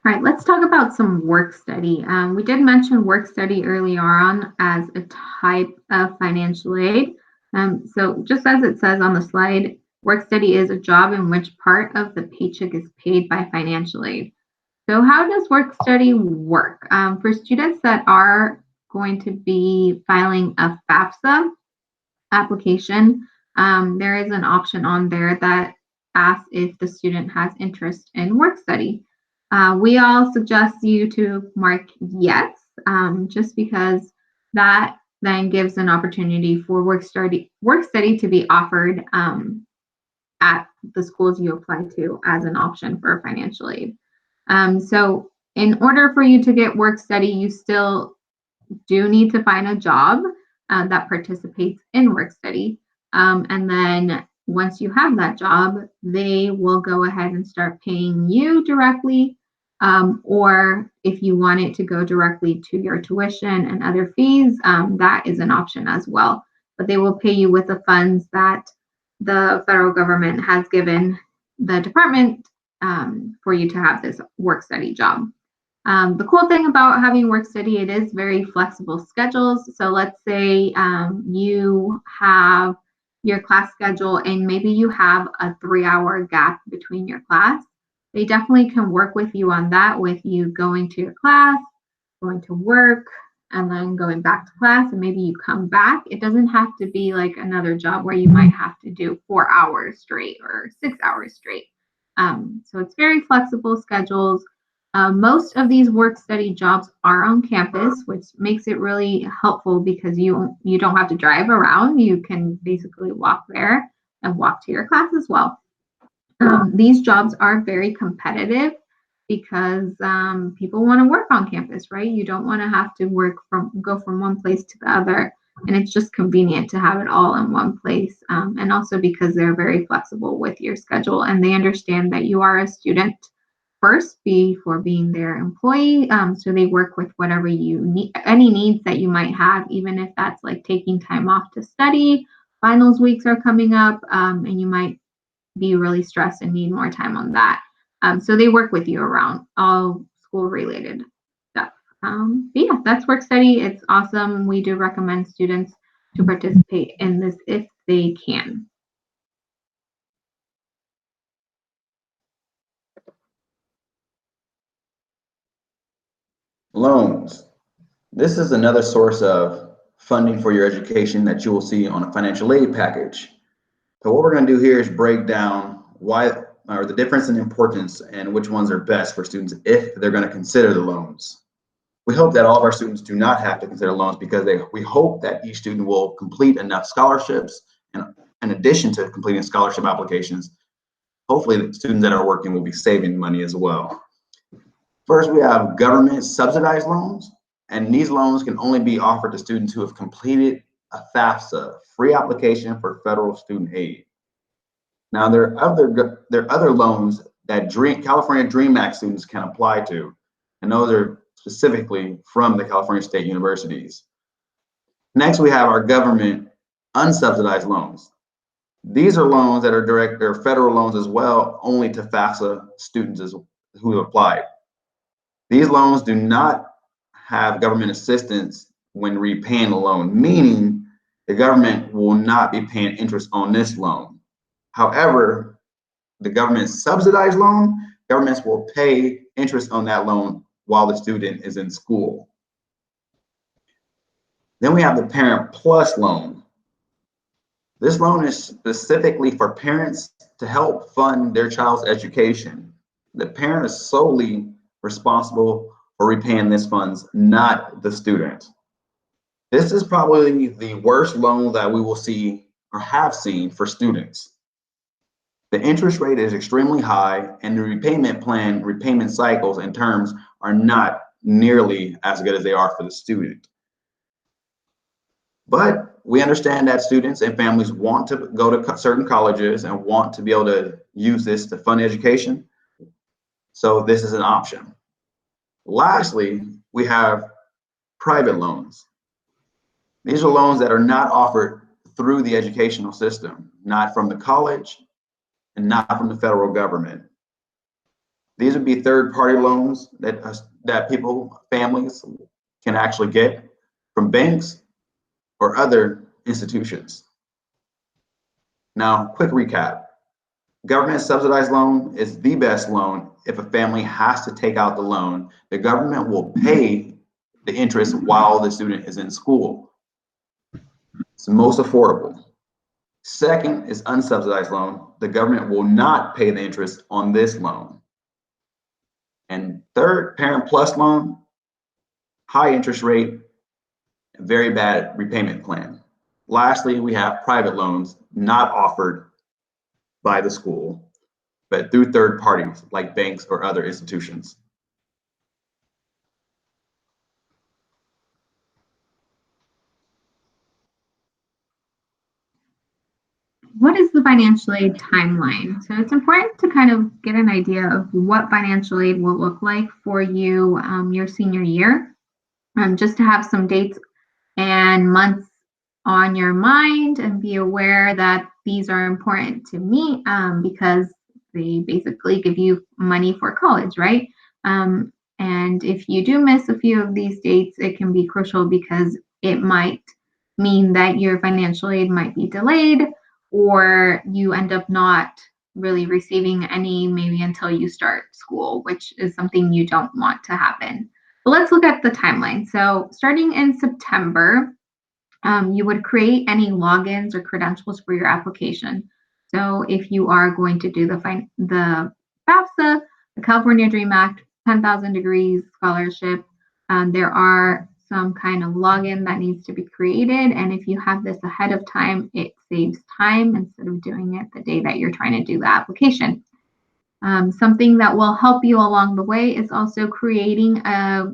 All right, let's talk about some work study. We did mention work study earlier on as a type of financial aid. So just as it says on the slide, work study is a job in which part of the paycheck is paid by financial aid. So how does work study work? For students that are going to be filing a FAFSA application, there is an option on there that asks if the student has interest in work study. We all suggest you to mark yes, just because that then gives an opportunity for work study to be offered at the schools you apply to as an option for financial aid. So in order for you to get work study, you still do need to find a job that participates in work study. And then once you have that job, they will go ahead and start paying you directly. Or if you want it to go directly to your tuition and other fees, that is an option as well. But they will pay you with the funds that the federal government has given the department for you to have this work study job. The cool thing about having work study, it is very flexible schedules. So let's say you have your class schedule and maybe you have a 3-hour gap between your class. They definitely can work with you on that, with you going to your class, going to work, and then going back to class, and maybe you come back. It doesn't have to be like another job where you might have to do 4 hours straight or 6 hours straight. So it's very flexible schedules. Most of these work study jobs are on campus, which makes it really helpful because you don't have to drive around. You can basically walk there and walk to your class as well. These jobs are very competitive because people want to work on campus, right? You don't want to have to go from one place to the other, and it's just convenient to have it all in one place. And also because they're very flexible with your schedule and they understand that you are a student first before being their employee. So they work with whatever you need, any needs that you might have, even if that's like taking time off to study. Finals weeks are coming up, and you might be really stressed and need more time on that. So they work with you around all school related stuff. But yeah, that's work study. It's awesome. We do recommend students to participate in this if they can. Loans. This is another source of funding for your education that you will see on a financial aid package. So what we're going to do here is break down why, or the difference in importance and which ones are best for students if they're going to consider the loans. We hope that all of our students do not have to consider loans because we hope that each student will complete enough scholarships, and in addition to completing scholarship applications, hopefully the students that are working will be saving money as well. First, we have government subsidized loans, and these loans can only be offered to students who have completed a FAFSA, free application for federal student aid. Now, there are other loans that California Dream Act students can apply to, and those are specifically from the California State Universities. Next, we have our government unsubsidized loans. These are loans that they're federal loans as well, only to FAFSA students who have applied. These loans do not have government assistance when repaying the loan, meaning the government will not be paying interest on this loan. However, the government subsidized loan, governments will pay interest on that loan while the student is in school. Then we have the Parent Plus loan. This loan is specifically for parents to help fund their child's education. The parent is solely responsible for repaying these funds, not the student. This is probably the worst loan that we will see or have seen for students. The interest rate is extremely high, and the repayment cycles and terms are not nearly as good as they are for the student. But we understand that students and families want to go to certain colleges and want to be able to use this to fund education. So this is an option. Lastly, we have private loans. These are loans that are not offered through the educational system, not from the college and not from the federal government. These would be third-party loans that families can actually get from banks or other institutions. Now, quick recap. Government subsidized loan is the best loan. If a family has to take out the loan, the government will pay the interest while the student is in school. It's the most affordable. Second is unsubsidized loan. The government will not pay the interest on this loan. And third, Parent Plus loan, high interest rate, very bad repayment plan. Lastly, we have private loans not offered by the school, but through third parties like banks or other institutions. What is the financial aid timeline? So it's important to kind of get an idea of what financial aid will look like for you your senior year, just to have some dates and months on your mind and be aware that these are important to meet because they basically give you money for college, right? And if you do miss a few of these dates, it can be crucial because it might mean that your financial aid might be delayed or you end up not really receiving any maybe until you start school, which is something you don't want to happen. But let's look at the timeline. So starting in September, you would create any logins or credentials for your application. So if you are going to do the FAFSA, the California Dream Act, 10,000 Degrees Scholarship, there are some kind of login that needs to be created. And if you have this ahead of time, it saves time instead of doing it the day that you're trying to do the application. Something that will help you along the way is also creating a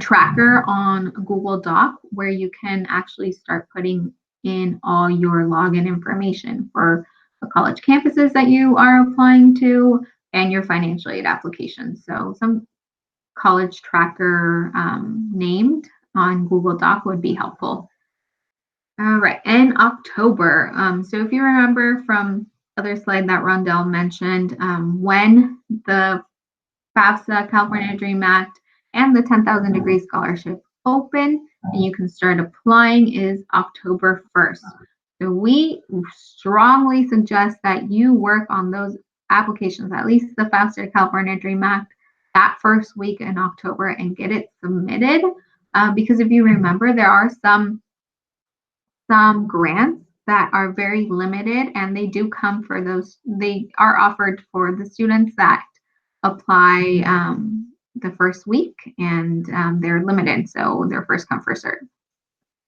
tracker on Google Doc where you can actually start putting in all your login information for the college campuses that you are applying to and your financial aid application. So some college tracker named on Google Doc would be helpful. All right, in October. So if you remember from other slide that Rondell mentioned, when the FAFSA, California Dream Act, and the 10,000 Degrees Scholarship open and you can start applying is October 1st. So we strongly suggest that you work on those applications, at least the FAFSA California Dream Act, that first week in October and get it submitted. Because if you remember, there are some grants that are very limited and they do come for those, they are offered for the students that apply the first week and they're limited. So they're first come, first served.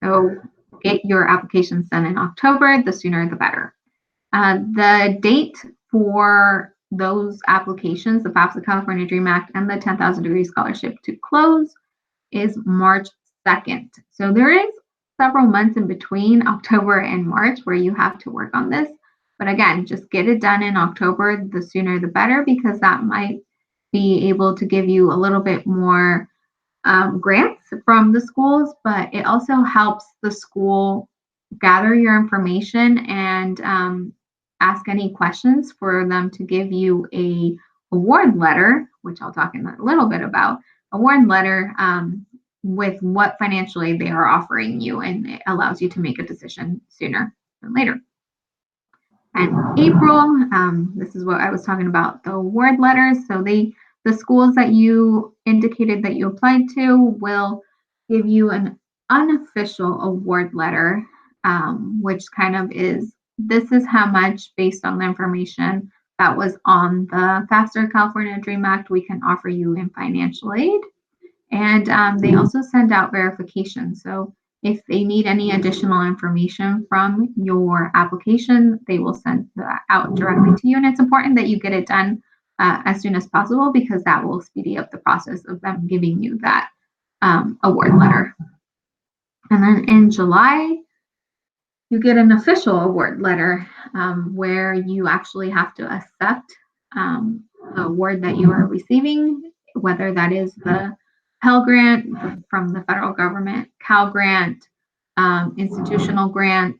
So get your applications done in October, the sooner the better. The date for those applications, the FAFSA California Dream Act and the 10,000 Degrees Scholarship to close is March 2nd. So there is several months in between October and March where you have to work on this. But again, just get it done in October, the sooner the better, because that might be able to give you a little bit more grants from the schools, but it also helps the school gather your information and ask any questions for them to give you a award letter, which I'll talk in a little bit about, award letter with what financial aid they are offering you, and it allows you to make a decision sooner than later. And April, this is what I was talking about, the award letters. So the schools that you indicated that you applied to will give you an unofficial award letter, which kind of is, this is how much based on the information that was on the FAFSA California Dream Act we can offer you in financial aid. And they also send out verification. So if they need any additional information from your application, they will send that out directly to you. And it's important that you get it done as soon as possible because that will speed up the process of them giving you that award letter. And then in July, you get an official award letter where you actually have to accept the award that you are receiving, whether that is the Pell Grant from the federal government, Cal Grant, institutional grant,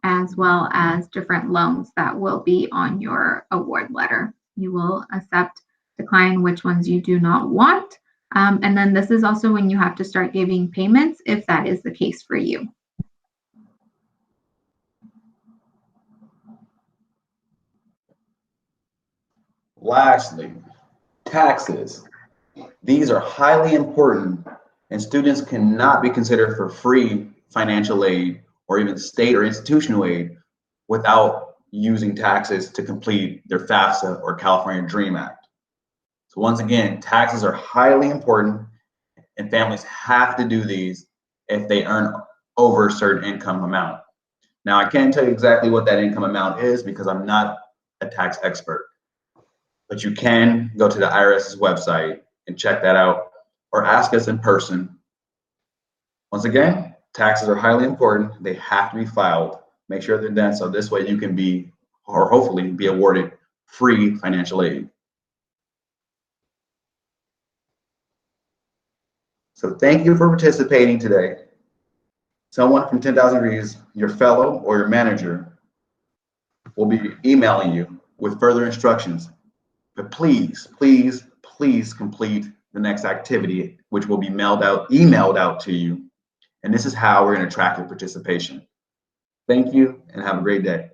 as well as different loans that will be on your award letter. You will accept the decline, which ones you do not want. And then this is also when you have to start giving payments if that is the case for you. Lastly, taxes. These are highly important, and students cannot be considered for free financial aid or even state or institutional aid without using taxes to complete their FAFSA or California DREAM Act. So once again, taxes are highly important, and families have to do these if they earn over a certain income amount. Now, I can't tell you exactly what that income amount is because I'm not a tax expert, but you can go to the IRS's website and check that out or ask us in person. Once again, taxes are highly important. They have to be filed. Make sure they're done so this way you can be, or hopefully be awarded free financial aid. So thank you for participating today. Someone from 10,000 Degrees, your fellow or your manager, will be emailing you with further instructions. But please, please, please complete the next activity, which will be emailed out to you. And this is how we're going to track your participation. Thank you and have a great day.